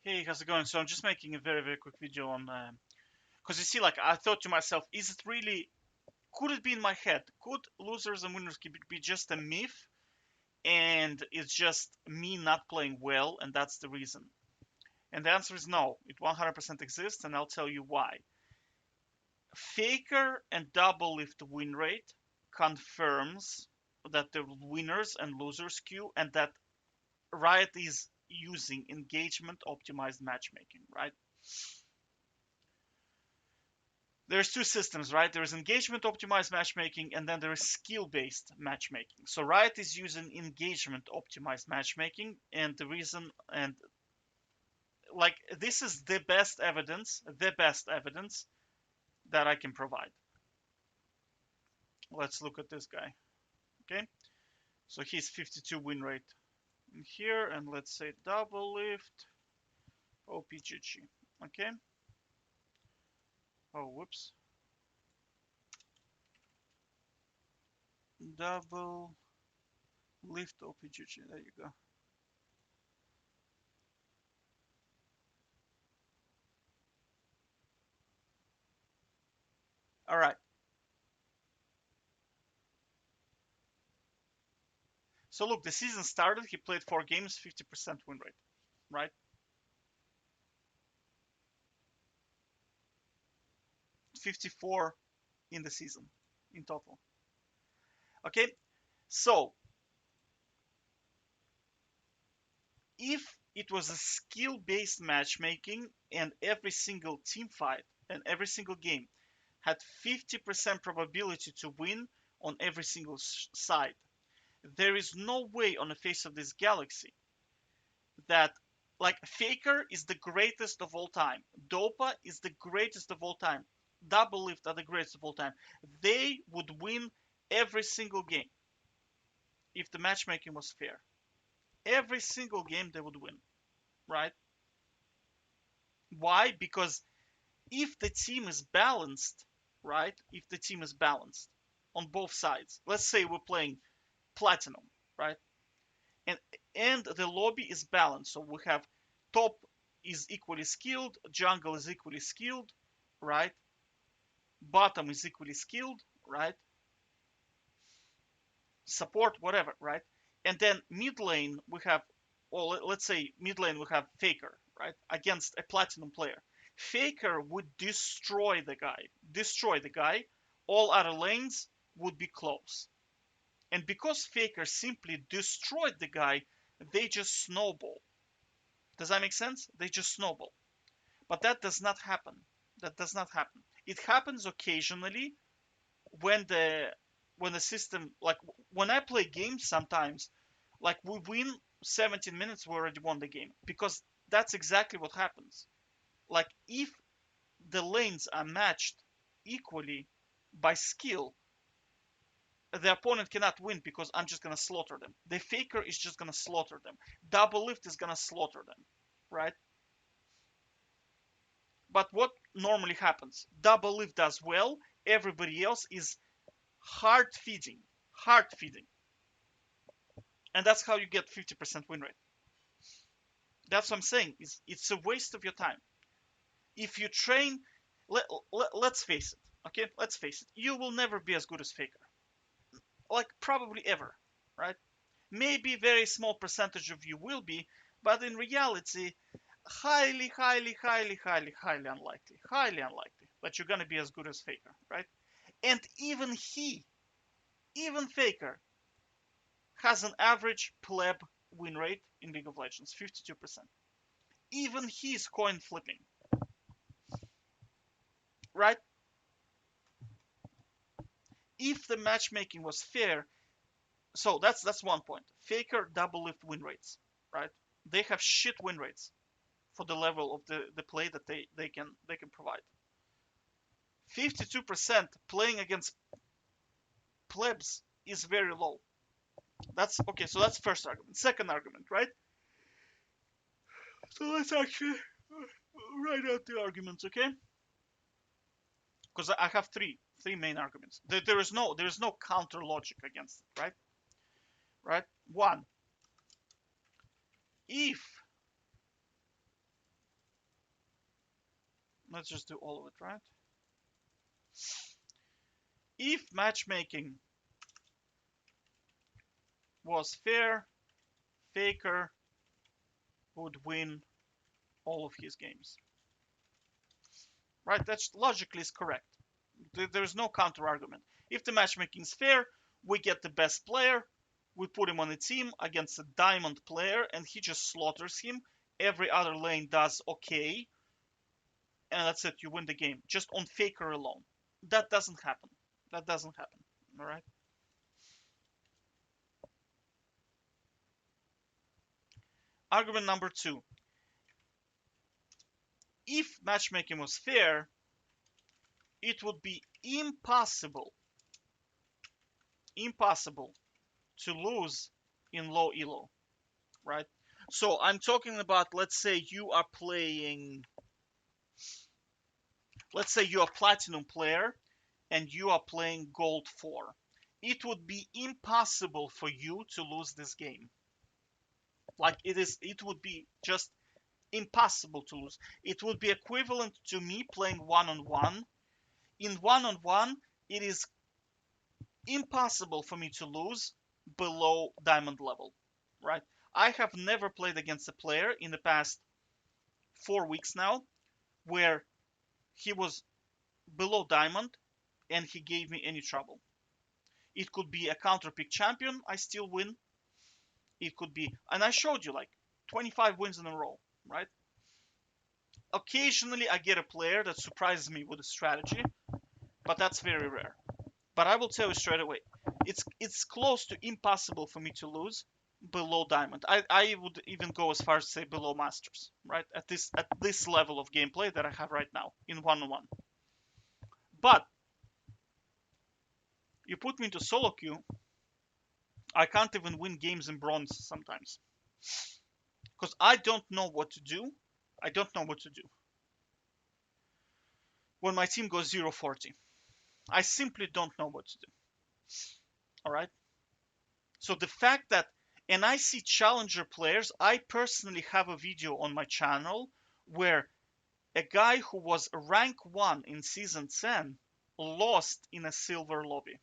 Hey, how's it going? So I'm just making a very, very quick video on, because you see, like, I thought to myself, is it really, could it be in my head? Could losers and winners be just a myth, and it's just me not playing well, and that's the reason? And the answer is no, it 100% exists, and I'll tell you why. Faker and Doublelift win rate confirms that the winners and losers queue, and that Riot is using engagement optimized matchmaking, right? There's two systems, right? There is engagement optimized matchmaking, and then there is skill based matchmaking. So Riot is using engagement optimized matchmaking, and the reason, and like, this is the best evidence that I can provide. Let's look at this guy. Okay, so he's 52 win rate in here, and let's say Doublelift OPGG. Okay, oh whoops, Doublelift OPGG, there you go. All right. So look, the season started. He played 4 games, 50% win rate, right? 54 in the season in total. Okay, so if it was a skill-based matchmaking and every single team fight and every single game had 50% probability to win on every single side, there is no way on the face of this galaxy that, like, Faker is the greatest of all time, Dopa is the greatest of all time, Doublelift are the greatest of all time. They would win every single game if the matchmaking was fair. Every single game they would win, right? Why? Because if the team is balanced, right? If the team is balanced on both sides, let's say we're playing Platinum, right? And and the lobby is balanced, so we have top is equally skilled, jungle is equally skilled, right? Bottom is equally skilled, right? Support, whatever, right? And then mid lane we have, well, let's say mid lane we have Faker, right, against a Platinum player. Faker would destroy the guy. All other lanes would be close. And because Faker simply destroyed the guy, they just snowball. Does that make sense? They just snowball. But that does not happen. That does not happen. It happens occasionally when the system, like, when I play games sometimes, like, we win 17 minutes, we already won the game, because that's exactly what happens. Like, if the lanes are matched equally by skill, the opponent cannot win because I'm just gonna slaughter them. The Faker is just gonna slaughter them. Doublelift is gonna slaughter them, right? But what normally happens? Doublelift does well, everybody else is hard feeding, hard feeding, and that's how you get 50% win rate. That's what I'm saying. It's a waste of your time. If you train, let's face it. Okay, let's face it. You will never be as good as Faker. Like, probably ever, right? Maybe a very small percentage of you will be, but in reality, highly, highly, highly, highly, highly unlikely that you're gonna be as good as Faker, right? And even Faker, has an average pleb win rate in League of Legends, 52%. Even he's coin flipping, right? If the matchmaking was fair, so that's one point. Faker Doublelift win rates, right? They have shit win rates for the level of the play that they can provide. 52% playing against plebs is very low. That's okay. So that's first argument. Second argument, right? So let's actually write out the arguments, okay? Because I have three main arguments. There is no counter logic against it, right? Right. One, if Let's just do all of it, right? If matchmaking was fair, Faker would win all of his games. Right? That logically is correct. There's no counter argument. If the matchmaking is fair, we get the best player, we put him on a team against a diamond player, and he just slaughters him. Every other lane does okay, and that's it. You win the game just on Faker alone. That doesn't happen. That doesn't happen. All right. Argument number two. If matchmaking was fair, it would be impossible to lose in low elo, right? So I'm talking about, let's say you are playing, let's say you're a platinum player and you are playing gold 4. It would be impossible for you to lose this game. Like it would be just impossible to lose. It would be equivalent to me playing one-on-one. In one-on-one, it is impossible for me to lose below diamond level, right? I have never played against a player in the past 4 weeks now where he was below diamond and he gave me any trouble. It could be a counter pick champion, I still win. It could be, and I showed you like 25 wins in a row, right? Occasionally I get a player that surprises me with a strategy, but that's very rare. But I will tell you straight away, it's close to impossible for me to lose below diamond. I would even go as far as to say below masters, right? At this level of gameplay that I have right now in one-on-one. But you put me into solo queue, I can't even win games in bronze sometimes because I don't know what to do. I don't know what to do when my team goes 0-40. I simply don't know what to do. All right. So the fact that, and I see challenger players, I personally have a video on my channel where a guy who was rank 1 in season 10 lost in a silver lobby.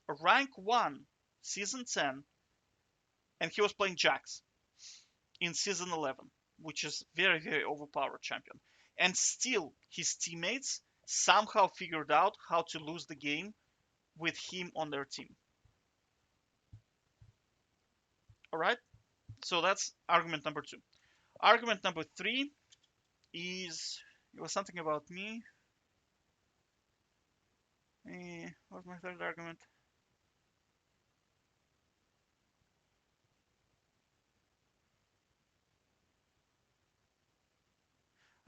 A rank 1 season 10, and he was playing Jax in season 11, which is very, very overpowered champion. And still, his teammates somehow figured out how to lose the game with him on their team. All right? So that's argument number 2. Argument number 3 is, it was something about me. What's my third argument?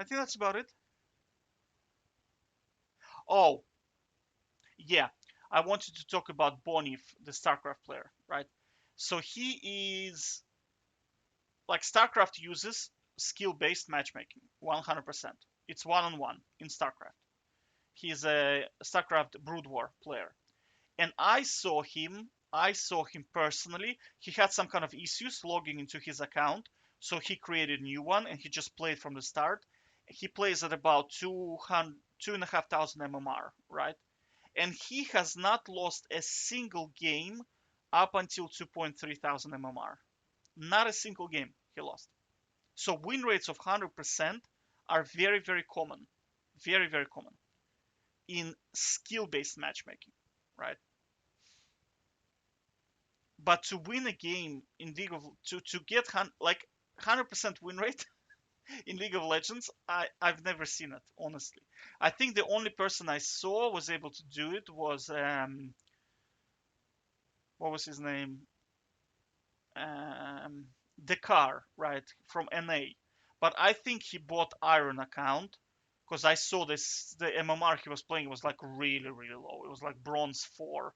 I think that's about it. Oh, yeah. I wanted to talk about Bonif, the StarCraft player, right? So he is, like, StarCraft uses skill-based matchmaking, 100%. It's one-on-one in StarCraft. He's a StarCraft Brood War player. And I saw him personally. He had some kind of issues logging into his account, so he created a new one and he just played from the start. He plays at about 2,500 MMR, right? And he has not lost a single game up until 2,300 MMR. Not a single game he lost. So win rates of 100% are very, very common. Very, very common in skill-based matchmaking, right? But to win a game in League of to get like 100% win rate in League of Legends, I've never seen it, honestly. I think the only person I saw was able to do it was what was his name? Dakar, right, from NA. But I think he bought Iron account because I saw the MMR he was playing was like really, really low. It was like bronze 4.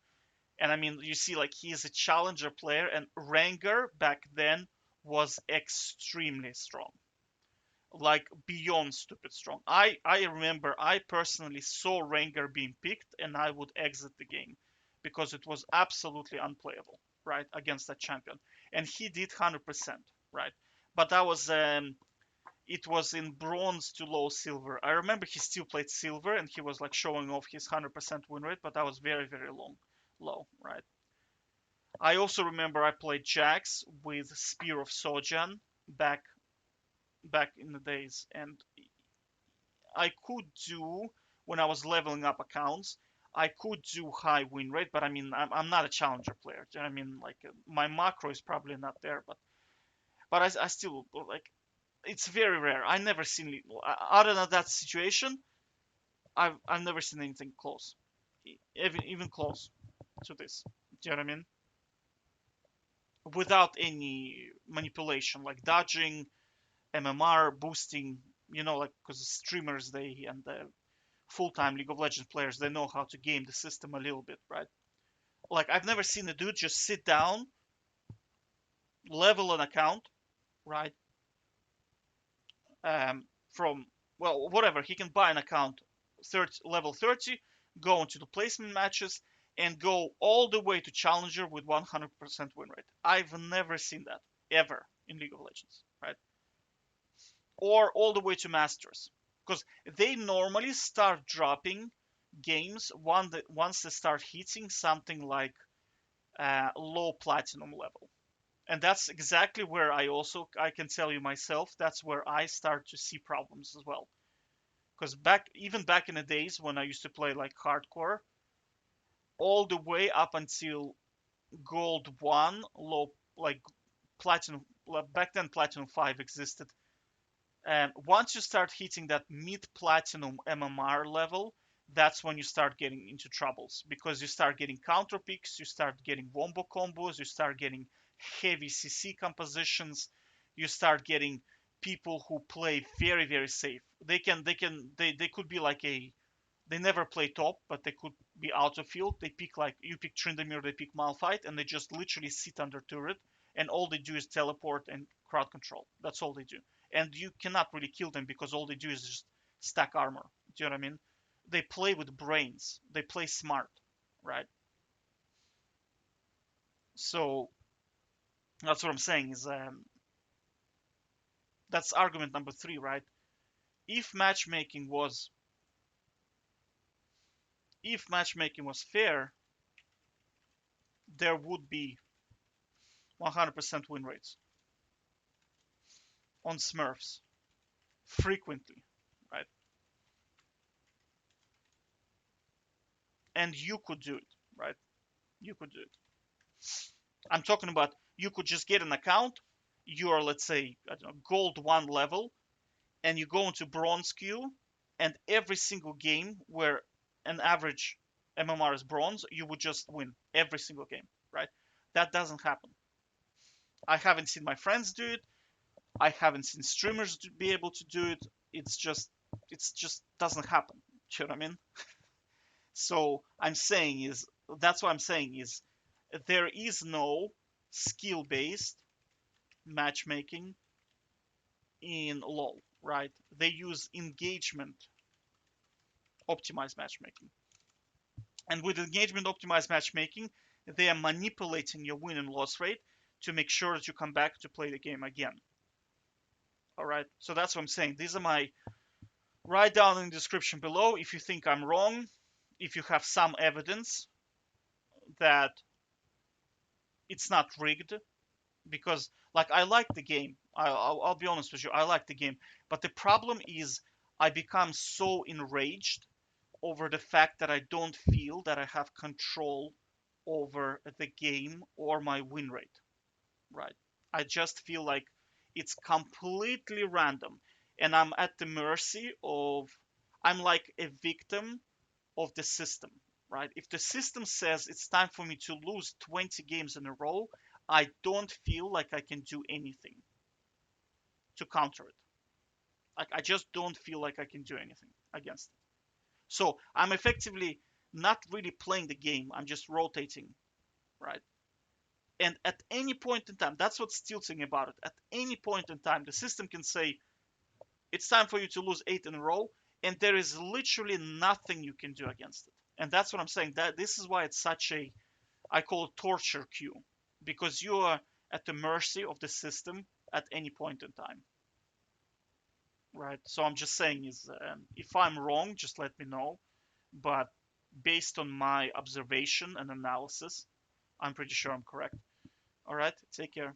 And I mean, you see, like, he's a challenger player, and Ranger back then was extremely strong, like beyond stupid strong. I remember I personally saw Ranger being picked, and I would exit the game because it was absolutely unplayable, right, against that champion. And he did 100%, right? But that was it was in bronze to low silver. I remember he still played silver and he was like showing off his 100% win rate, but that was very, very low, right? I also remember I played Jax with Spear of Sojan back in the days, and I could do when I was leveling up accounts. I could do high win rate, but I mean, I'm not a challenger player. Do you know what I mean? Like my macro is probably not there, but I still like it's very rare. I never seen other than that situation. I've never seen anything close, even close to this. Do you know what I mean? Without any manipulation, like dodging, MMR boosting. Like because streamers and the full-time League of Legends players, they know how to game the system a little bit, right? Like I've never seen a dude just sit down, level an account, right? From well, whatever he can buy an account, level 30, go into the placement matches, and go all the way to challenger with 100% win rate. I've never seen that ever in League of Legends, right? Or all the way to masters, because they normally start dropping games once they start hitting something like low platinum level. And that's exactly where I can tell you myself, that's where I start to see problems as well. Because even back in the days when I used to play like hardcore, all the way up until gold 1, low, like platinum, back then platinum 5 existed. And once you start hitting that mid platinum MMR level, that's when you start getting into troubles, because you start getting counter picks, you start getting wombo combos, you start getting heavy CC compositions, you start getting people who play very, very safe. They could be like they never play top, but they could be out of field. They pick, like you pick Tryndamere, they pick Malphite, and they just literally sit under turret, and all they do is teleport and crowd control. That's all they do, and you cannot really kill them because all they do is just stack armor. Do you know what I mean? They play with brains. They play smart, right? So that's what I'm saying is that's argument number three, right? If matchmaking was if matchmaking was fair, there would be 100% win rates on Smurfs frequently, right? And you could do it, right? You could do it. I'm talking about you could just get an account. You are, let's say, I don't know, gold 1 level, and you go into bronze queue, and every single game where an average MMR is bronze, you would just win every single game, right? That doesn't happen. I haven't seen my friends do it. I haven't seen streamers be able to do it. It's just doesn't happen. You know what I mean? So that's what I'm saying is there is no skill based matchmaking in LoL, right? They use engagement optimized matchmaking. And with engagement optimized matchmaking, they are manipulating your win and loss rate to make sure that you come back to play the game again. All right. So that's what I'm saying. These are my write down in the description below if you think I'm wrong, if you have some evidence that it's not rigged, because like I like the game. I'll be honest with you, I like the game, but the problem is I become so enraged over the fact that I don't feel that I have control over the game or my win rate, right? I just feel like it's completely random, and I'm at the mercy of, I'm like a victim of the system, right? If the system says it's time for me to lose 20 games in a row, I don't feel like I can do anything to counter it. Like I just don't feel like I can do anything against it. So I'm effectively not really playing the game. I'm just rotating, right? And at any point in time, that's what's tilting about it. At any point in time, the system can say, it's time for you to lose 8 in a row, and there is literally nothing you can do against it. And that's what I'm saying. That this is why it's such a, I call it torture queue, because you are at the mercy of the system at any point in time. right? So I'm just saying is if I'm wrong, just let me know. But based on my observation and analysis, I'm pretty sure I'm correct. All right, take care.